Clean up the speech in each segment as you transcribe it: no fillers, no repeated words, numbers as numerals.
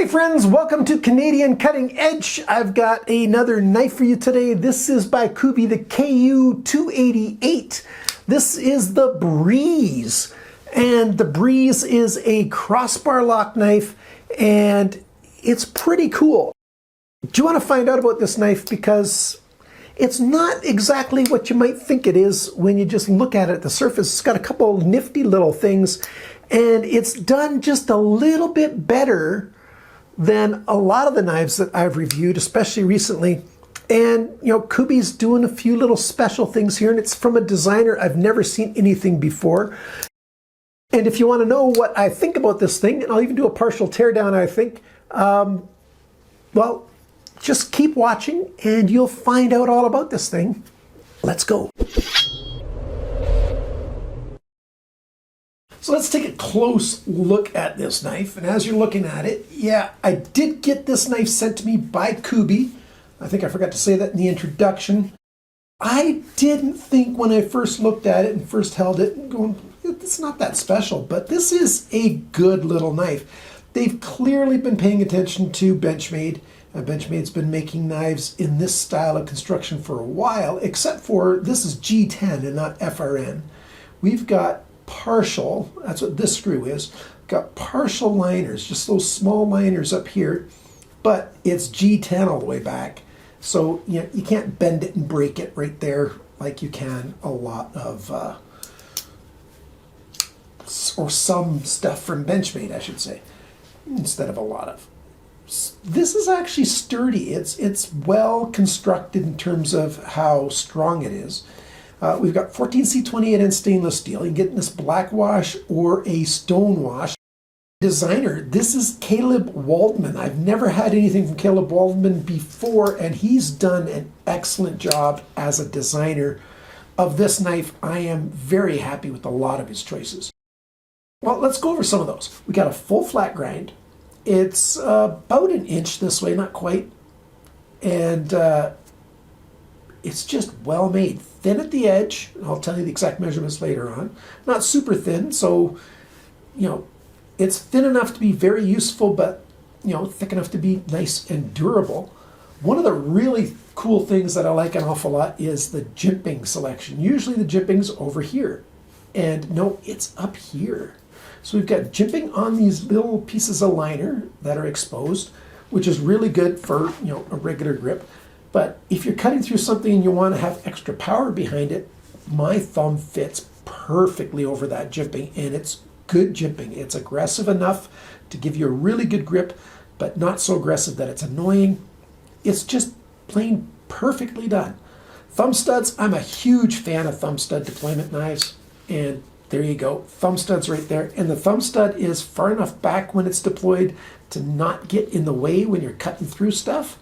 Hey friends, welcome to Canadian Cutting Edge. I've got another knife for you today. This is by Kubey, the KU288. This is the Breeze. And the Breeze is a crossbar lock knife and it's pretty cool. Do you want to find out about this knife? Because it's not exactly what you might think it is when you just look at it at the surface. It's got a couple nifty little things and it's done just a little bit better than a lot of the knives that I've reviewed, especially recently. And you know, Kubey's doing a few little special things here, and it's from a designer I've never seen anything before. And if you want to know what I think about this thing, and I'll even do a partial teardown, I think, well, just keep watching and you'll find out all about this thing. Let's go. So let's take a close look at this knife. And as you're looking at it, yeah, I did get this knife sent to me by Kubey. I think I forgot to say that in the introduction. I didn't think when I first looked at it and first held it, going, it's not that special, but this is a good little knife. They've clearly been paying attention to Benchmade. Benchmade's been making knives in this style of construction for a while, except for this is G10 and not FRN. We've got partial, that's what this screw is, got partial liners, just those small liners up here, but it's G10 all the way back. So you know, you can't bend it and break it right there like you can a lot of, or some stuff from Benchmade, I should say, instead of a lot of. This is actually sturdy. It's well constructed in terms of how strong it is. We've got 14C28 in stainless steel. You can get this black wash or a stone wash. Designer, this is Caleb Waldman. I've never had anything from Caleb Waldman before, and he's done an excellent job as a designer of this knife. I am very happy with a lot of his choices. Well, let's go over some of those. We got a full flat grind. It's about an inch this way, not quite. And it's just well made. Thin at the edge. I'll tell you the exact measurements later on. Not super thin, so, you know, it's thin enough to be very useful, but, you know, thick enough to be nice and durable. One of the really cool things that I like an awful lot is the jimping selection. Usually the jimping's over here. And no, it's up here. So we've got jimping on these little pieces of liner that are exposed, which is really good for, you know, a regular grip. But if you're cutting through something and you want to have extra power behind it, my thumb fits perfectly over that jimping, and it's good jimping. It's aggressive enough to give you a really good grip, but not so aggressive that it's annoying. It's just plain perfectly done. Thumb studs, I'm a huge fan of thumb stud deployment knives, and there you go, thumb studs right there. And the thumb stud is far enough back when it's deployed to not get in the way when you're cutting through stuff.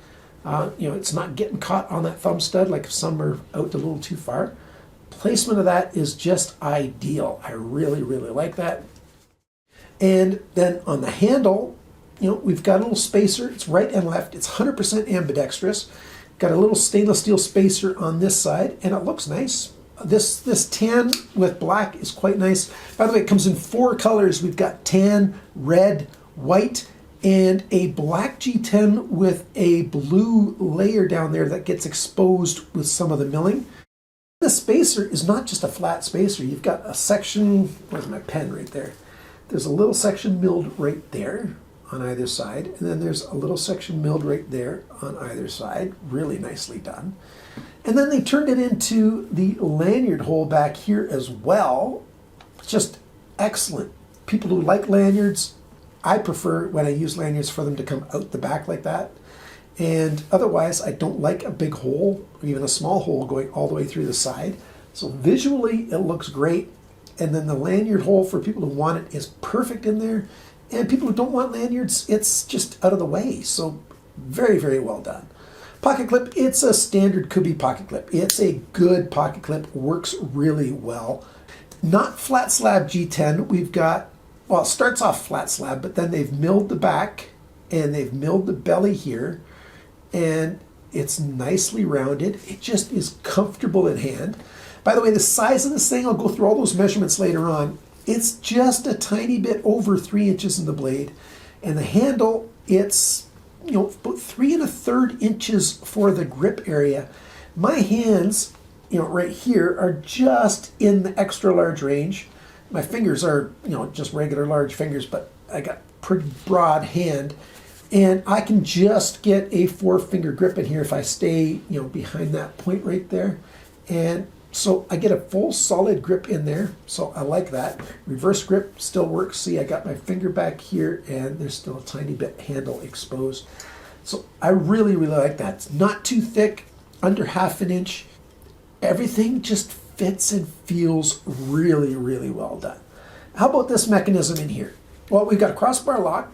You know, it's not getting caught on that thumb stud like if some are out a little too far. Placement of that is just ideal. I really, really like that. And then on the handle, you know, we've got a little spacer. It's right and left. It's 100% ambidextrous. Got a little stainless steel spacer on this side, and it looks nice. This tan with black is quite nice. By the way, it comes in 4 colors. We've got tan, red, white, and a black G10 with a blue layer down there that gets exposed with some of the milling. The spacer is not just a flat spacer. You've got a section, where's my pen right there? There's a little section milled right there on either side, and then there's a little section milled right there on either side. Really nicely done. And then they turned it into the lanyard hole back here as well. Just excellent. People who like lanyards, I prefer when I use lanyards for them to come out the back like that. And otherwise, I don't like a big hole or even a small hole going all the way through the side. So visually, it looks great. And then the lanyard hole for people who want it is perfect in there. And people who don't want lanyards, it's just out of the way. So very, very well done. Pocket clip, it's a standard Kubey pocket clip. It's a good pocket clip, works really well. Not flat slab G10, we've got, well, it starts off flat slab, but then they've milled the back and they've milled the belly here, and it's nicely rounded. It just is comfortable in hand. By the way, the size of this thing, I'll go through all those measurements later on. It's just a tiny bit over 3 inches in the blade, and the handle It's, you know, about 3 1/3 inches for the grip area. My hands, you know, right here are just in the extra large range. My fingers are, you know, just regular large fingers, but I got pretty broad hand, and I can just get a 4-finger grip in here if I stay, you know, behind that point right there. And so I get a full solid grip in there, so I like that. Reverse grip still works. See, I got my finger back here and there's still a tiny bit handle exposed. So I really, really like that. It's not too thick, under 1/2 inch. Everything just fits and feels really, really well done. How about this mechanism in here? Well, we've got a crossbar lock,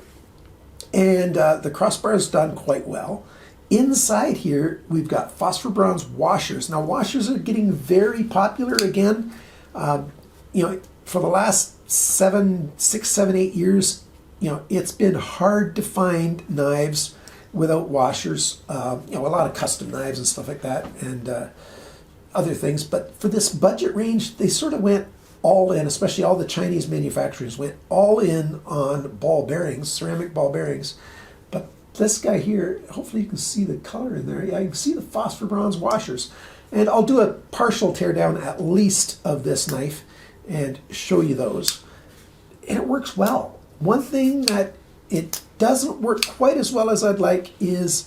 and the crossbar is done quite well. Inside here, we've got phosphor bronze washers. Now, washers are getting very popular again. You know, for the last 6, 7, 8 years, you know, it's been hard to find knives without washers. You know, a lot of custom knives and stuff like that, and other things. But for this budget range, they sort of went all in, especially all the Chinese manufacturers went all in on ball bearings, ceramic ball bearings. But this guy here, hopefully you can see the color in there. Yeah, you can see the phosphor bronze washers. And I'll do a partial teardown at least of this knife and show you those. And it works well. One thing that it doesn't work quite as well as I'd like is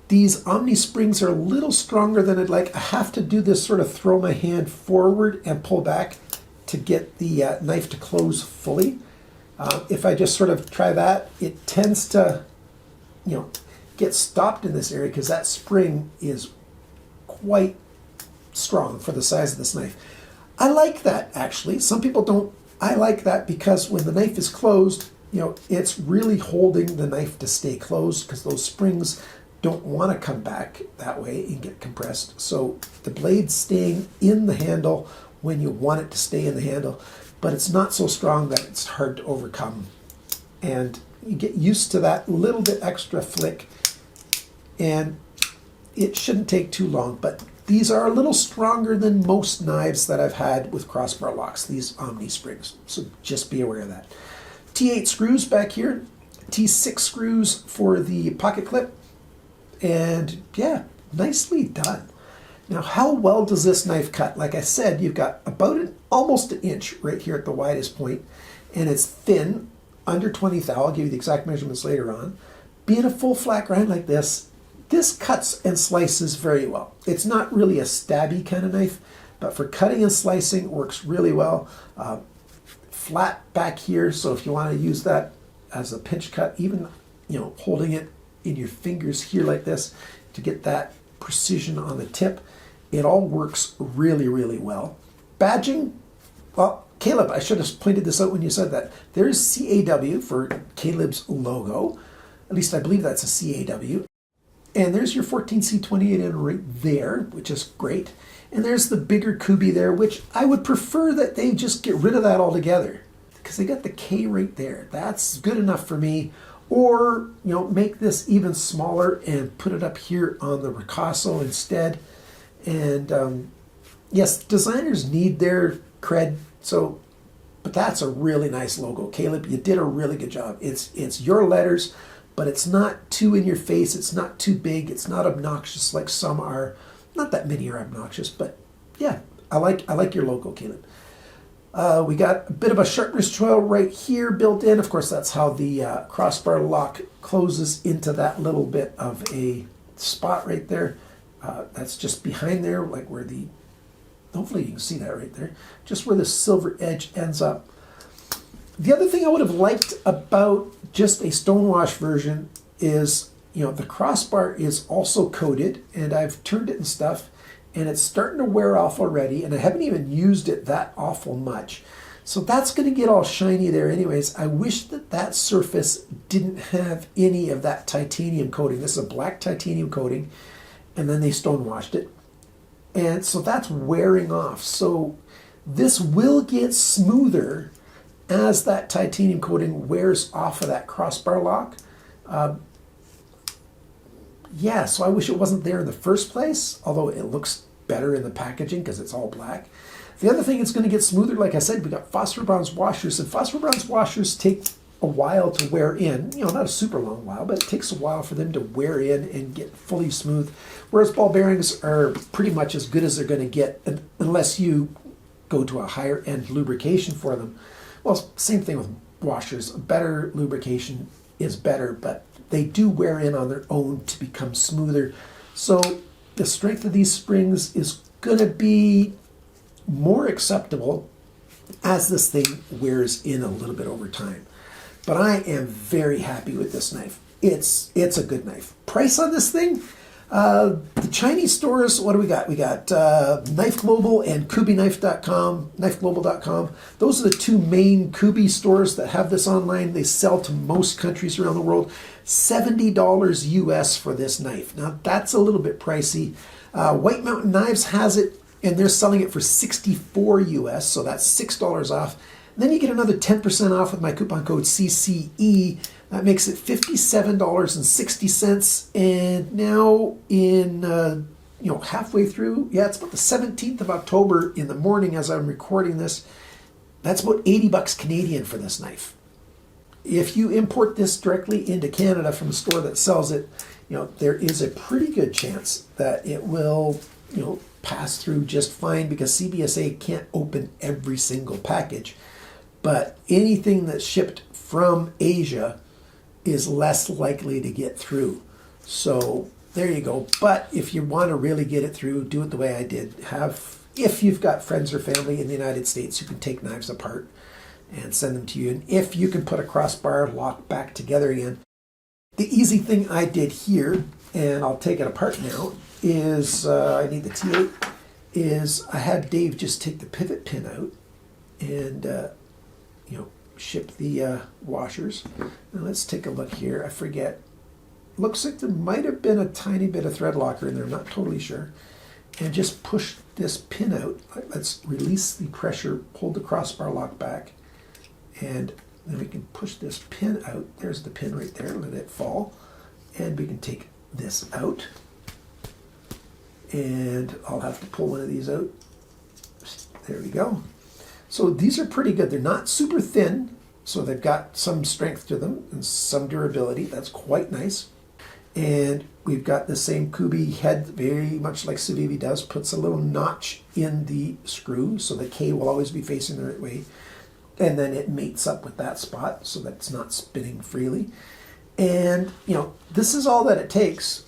these Omni springs are a little stronger than I'd like. I have to do this sort of throw my hand forward and pull back to get the knife to close fully. If I just sort of try that, it tends to, you know, get stopped in this area because that spring is quite strong for the size of this knife. I like that, actually. Some people don't. I like that because when the knife is closed, you know, it's really holding the knife to stay closed because those springs don't want to come back that way and get compressed. So the blade's staying in the handle when you want it to stay in the handle, but it's not so strong that it's hard to overcome. And you get used to that little bit extra flick, and it shouldn't take too long. But these are a little stronger than most knives that I've had with crossbar locks, these Omni springs. So just be aware of that. T8 screws back here, T6 screws for the pocket clip, and yeah, nicely done. Now, how well does this knife cut? Like I said, you've got about almost an inch right here at the widest point, and it's thin, under 20 thou. I'll give you the exact measurements later on. Being a full flat grind like this, this cuts and slices very well. It's not really a stabby kind of knife, but for cutting and slicing, it works really well. Flat back here, so if you want to use that as a pinch cut, even, you know, holding it in your fingers here like this to get that precision on the tip, it all works really, really well. Badging, well, Caleb, I should have pointed this out when you said that. There's CAW for Caleb's logo. At least I believe that's a CAW. And there's your 14C28N right there, which is great. And there's the bigger Kubey there, which I would prefer that they just get rid of that altogether, because they got the K right there. That's good enough for me. Or, you know, make this even smaller and put it up here on the Ricasso instead. And yes, designers need their cred. So, but that's a really nice logo, Caleb. You did a really good job. It's your letters, but it's not too in your face. It's not too big. It's not obnoxious like some are. Not that many are obnoxious, but yeah, I like your logo, Caleb. We got a bit of a sharpness choil right here built in. Of course, that's how the crossbar lock closes into that little bit of a spot right there. That's just behind there, like where the, hopefully you can see that right there, just where the silver edge ends up. The other thing I would have liked about just a stonewash version is, you know, the crossbar is also coated, and I've turned it and stuff, and it's starting to wear off already, and I haven't even used it that awful much. So that's going to get all shiny there anyways. I wish that that surface didn't have any of that titanium coating. This is a black titanium coating, and then they stonewashed it. And so that's wearing off. So this will get smoother as that titanium coating wears off of that crossbar lock. Yeah, so I wish it wasn't there in the first place, although it looks better in the packaging because it's all black. The other thing it's going to get smoother, like I said, we got phosphor bronze washers, and phosphor bronze washers take a while to wear in. You know, not a super long while, but it takes a while for them to wear in and get fully smooth. Whereas ball bearings are pretty much as good as they're going to get unless you go to a higher end lubrication for them. Well, same thing with washers. Better lubrication is better, but they do wear in on their own to become smoother. So the strength of these springs is going to be more acceptable as this thing wears in a little bit over time. But I am very happy with this knife. It's a good knife. Price on this thing? The Chinese stores, what do we got? We got Knife Global and KubeyKnife.com, KnifeGlobal.com. Those are the two main Kubey stores that have this online. They sell to most countries around the world. $70 US for this knife. Now that's a little bit pricey. White Mountain Knives has it, and they're selling it for $64 US, so that's $6 off. And then you get another 10% off with my coupon code CCE. That makes it $57.60. And now in, halfway through, yeah, it's about the 17th of October in the morning as I'm recording this. That's about 80 bucks Canadian for this knife. If you import this directly into Canada from a store that sells it, there is a pretty good chance that it will, pass through just fine because CBSA can't open every single package. But anything that's shipped from Asia is less likely to get through. So there you go. But if you want to really get it through, do it the way I did. If you've got friends or family in the United States who can take knives apart and send them to you, and if you can put a crossbar lock back together again. The easy thing I did here, and I'll take it apart now, is I need the T8, is I had Dave just take the pivot pin out and ship the washers. And let's take a look here. I forget. Looks like there might have been a tiny bit of thread locker in there. I'm not totally sure. And just push this pin out. Let's release the pressure, hold the crossbar lock back, and then we can push this pin out. There's the pin right there. Let it fall. And we can take this out. And I'll have to pull one of these out. There we go. So these are pretty good. They're not super thin, so they've got some strength to them and some durability. That's quite nice. And we've got the same Kubey head, very much like Civivi does, puts a little notch in the screw, so the K will always be facing the right way. And then it mates up with that spot so that it's not spinning freely. And, this is all that it takes,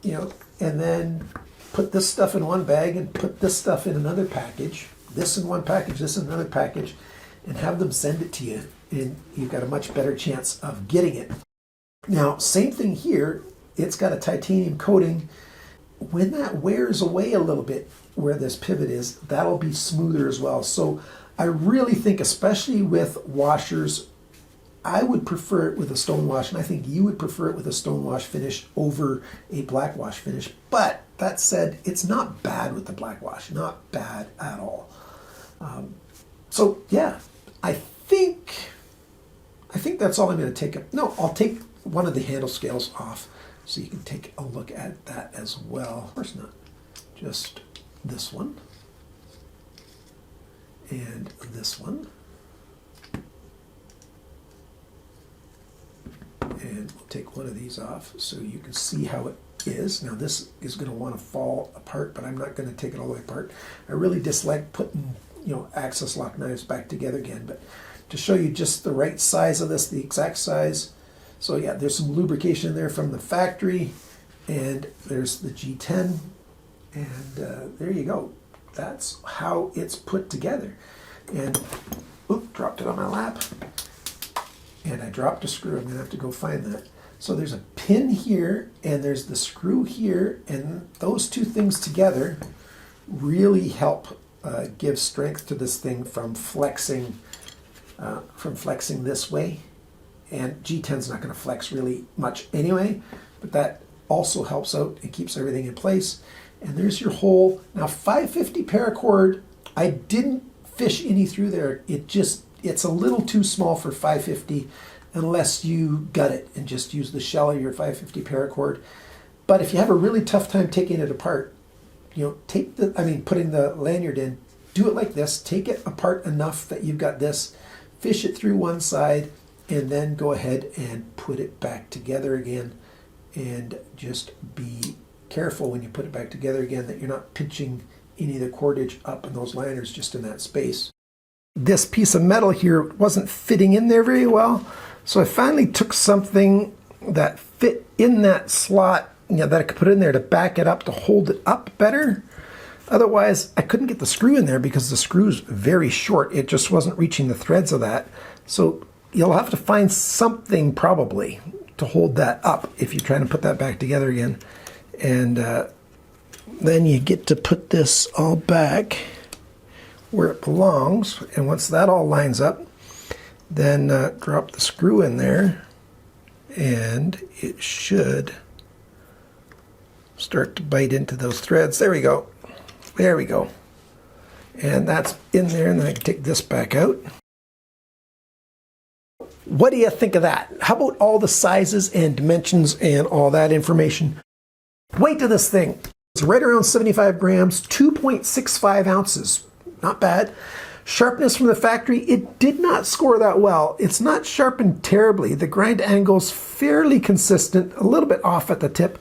and then put this stuff in one bag and put this stuff in another package. This in one package, this in another package, and have them send it to you, and you've got a much better chance of getting it. Now, same thing here. It's got a titanium coating. When that wears away a little bit, where this pivot is, that'll be smoother as well. So I really think, especially with washers, I would prefer it with a stone wash, and I think you would prefer it with a stone wash finish over a black wash finish. But that said, it's not bad with the black wash, not bad at all. So yeah, I think that's all I'm going to take. No, I'll take one of the handle scales off so you can take a look at that as well. Of course not. Just this one and this one. And we'll take one of these off so you can see how it is. Now this is going to want to fall apart, but I'm not going to take it all the way apart. I really dislike putting access lock knives back together again, but to show you just the right size of this, the exact size. So yeah, there's some lubrication there from the factory, and there's the G10, and there you go. That's how it's put together. And oop, dropped it on my lap, and I dropped a screw. I'm gonna have to go find that. So there's a pin here, and there's the screw here, and those two things together really help give strength to this thing from flexing this way. And G10's not going to flex really much anyway, but that also helps out. It keeps everything in place. And there's your hole. Now 550 paracord, I didn't fish any through there. It's a little too small for 550 unless you gut it and just use the shell of your 550 paracord. But if you have a really tough time taking it apart, putting the lanyard in, do it like this. Take it apart enough that you've got this, fish it through one side, and then go ahead and put it back together again. And just be careful when you put it back together again that you're not pinching any of the cordage up in those liners just in that space. This piece of metal here wasn't fitting in there very well, so I finally took something that fit in that slot, that I could put in there to back it up, to hold it up better. Otherwise, I couldn't get the screw in there because the screw's very short. It just wasn't reaching the threads of that. So you'll have to find something probably to hold that up if you're trying to put that back together again. And then you get to put this all back where it belongs. And once that all lines up, then drop the screw in there, and it should start to bite into those threads. There we go. There we go. And that's in there, and then I can take this back out. What do you think of that? How about all the sizes and dimensions and all that information? Weight of this thing. It's right around 75 grams, 2.65 ounces. Not bad. Sharpness from the factory, it did not score that well. It's not sharpened terribly. The grind angle's fairly consistent, a little bit off at the tip.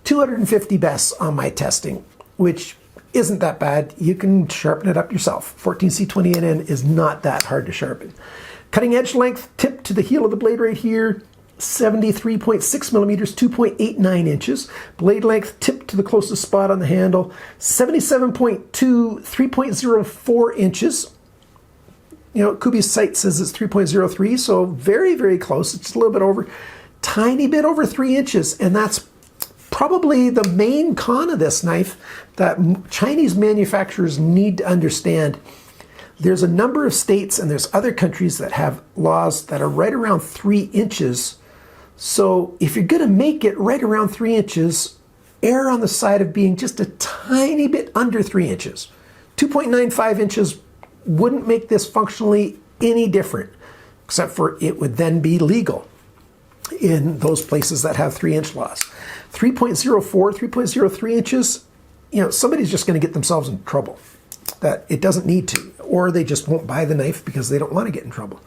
250 bests on my testing, which isn't that bad. You can sharpen it up yourself. 14C28N is not that hard to sharpen. Cutting edge length, tip to the heel of the blade right here, 73.6 millimeters, 2.89 inches. Blade length, tip to the closest spot on the handle, 77.2, 3.04 inches. Kubey's site says it's 3.03, so very, very close. It's a little bit over, tiny bit over 3 inches, and that's probably the main con of this knife that Chinese manufacturers need to understand. There's a number of states and there's other countries that have laws that are right around 3 inches. So if you're going to make it right around 3 inches, err on the side of being just a tiny bit under 3 inches. 2.95 inches wouldn't make this functionally any different, except for it would then be legal in those places that have 3-inch laws. 3.04, 3.03 inches, somebody's just going to get themselves in trouble. That it doesn't need to, or they just won't buy the knife because they don't want to get in trouble.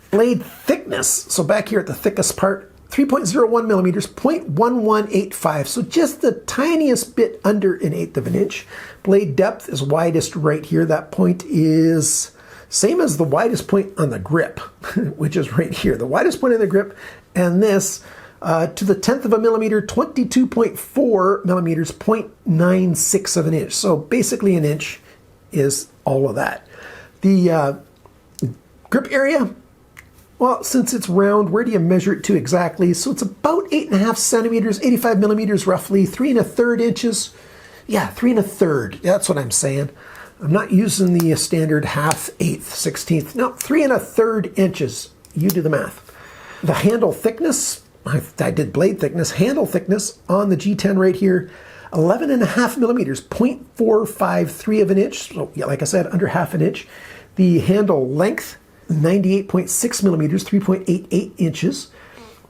Blade thickness, so back here at the thickest part, 3.01 millimeters, 0.1185, so just the tiniest bit under 1/8 of an inch. Blade depth is widest right here. That point is same as the widest point on the grip, which is right here. The widest point on the grip, and this to the 1/10 of a millimeter, 22.4 millimeters, 0.96 of an inch. So basically an inch is all of that. The grip area, well, since it's round, where do you measure it to exactly? So it's about 8.5 centimeters, 85 millimeters roughly, 3 1/3 inches. Yeah, 3 1/3, that's what I'm saying. I'm not using the standard 1/2, 1/8, 1/16. No, 3 1/3 inches. You do the math. The handle thickness, I did blade thickness, handle thickness on the G10 right here, 11.5 millimeters, 0.453 of an inch. So yeah, like I said, under 1/2 inch. The handle length, 98.6 millimeters, 3.88 inches.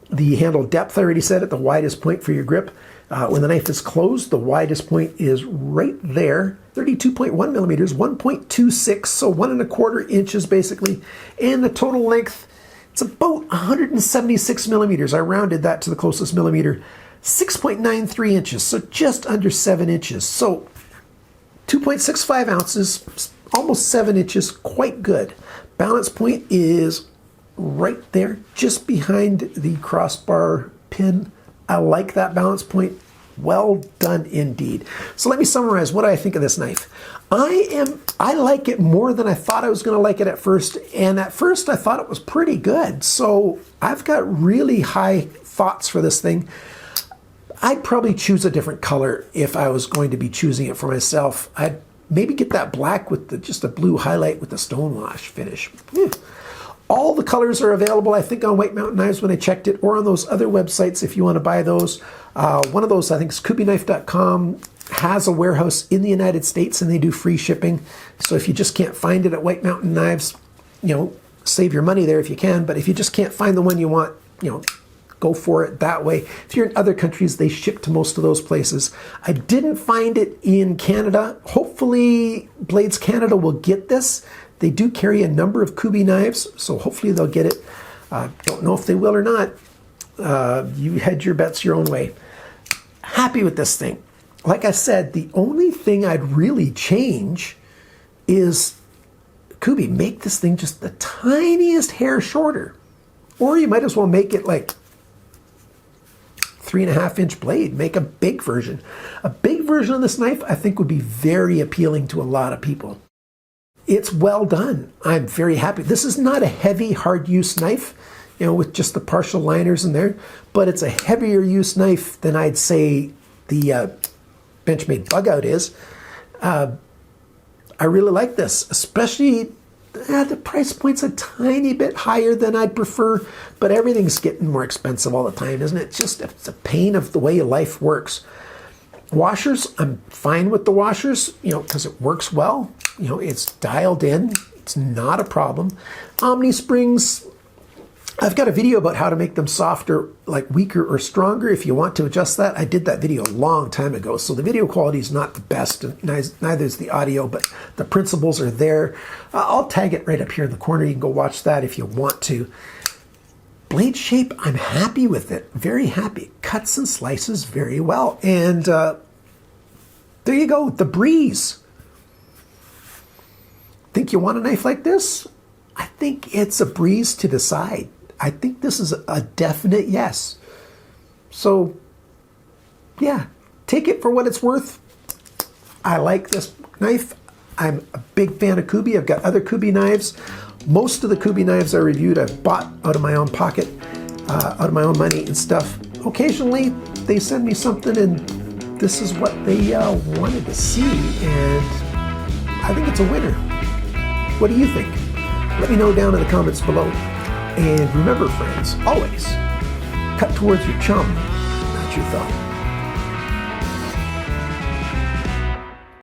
The handle depth, I already said, at the widest point for your grip. When the knife is closed, the widest point is right there, 32.1 millimeters, 1.26, so 1 1/4 inches basically. And the total length, it's about 176 millimeters. I rounded that to the closest millimeter. 6.93 inches, so just under 7 inches. So 2.65 ounces, almost 7 inches, quite good. Balance point is right there, just behind the crossbar pin. I like that balance point. Well done indeed. So let me summarize what I think of this knife. I like it more than I thought I was going to like it at first, and at first I thought it was pretty good. So I've got really high thoughts for this thing. I'd probably choose a different color if I was going to be choosing it for myself. I'd maybe get that black with just a blue highlight with the stonewash finish. All the colors are available, I think, on White Mountain Knives when I checked it, or on those other websites if you want to buy those. One of those, I think, is KubeyKnife.com, has a warehouse in the United States, and they do free shipping. So if you just can't find it at White Mountain Knives, save your money there if you can. But if you just can't find the one you want, go for it that way. If you're in other countries, they ship to most of those places. I didn't find it in Canada. Hopefully Blades Canada will get this. They do carry a number of Kubey knives, so hopefully they'll get it. Don't know if they will or not. You hedge your bets your own way. Happy with this thing. Like I said, the only thing I'd really change is, Kubey, make this thing just the tiniest hair shorter. Or you might as well make it like 3.5-inch blade. Make a big version. A big version of this knife, I think, would be very appealing to a lot of people. It's well done. I'm very happy. This is not a heavy, hard use knife, you know, with just the partial liners in there, but it's a heavier use knife than I'd say the Benchmade Bug Out is. I really like this, especially the price point's a tiny bit higher than I'd prefer, but everything's getting more expensive all the time, isn't it? It's a pain of the way life works. Washers, I'm fine with the washers, you know, because it works well. You know, it's dialed in. It's not a problem. Omni springs, I've got a video about how to make them softer, like weaker or stronger. If you want to adjust that, I did that video a long time ago. So the video quality is not the best, and neither is the audio, but the principles are there. I'll tag it right up here in the corner. You can go watch that if you want to. Blade shape, I'm happy with it. Very happy. Cuts and slices very well. And there you go, the Breeze. Think you want a knife like this? I think it's a breeze to decide. I think this is a definite yes. So, yeah, take it for what it's worth. I like this knife. I'm a big fan of Kubey. I've got other Kubey knives. Most of the Kubey knives I reviewed, I've bought out of my own pocket, out of my own money and stuff. Occasionally, they send me something and this is what they wanted to see, and I think it's a winner. What do you think? Let me know down in the comments below. And remember, friends, always cut towards your chum, not your thumb.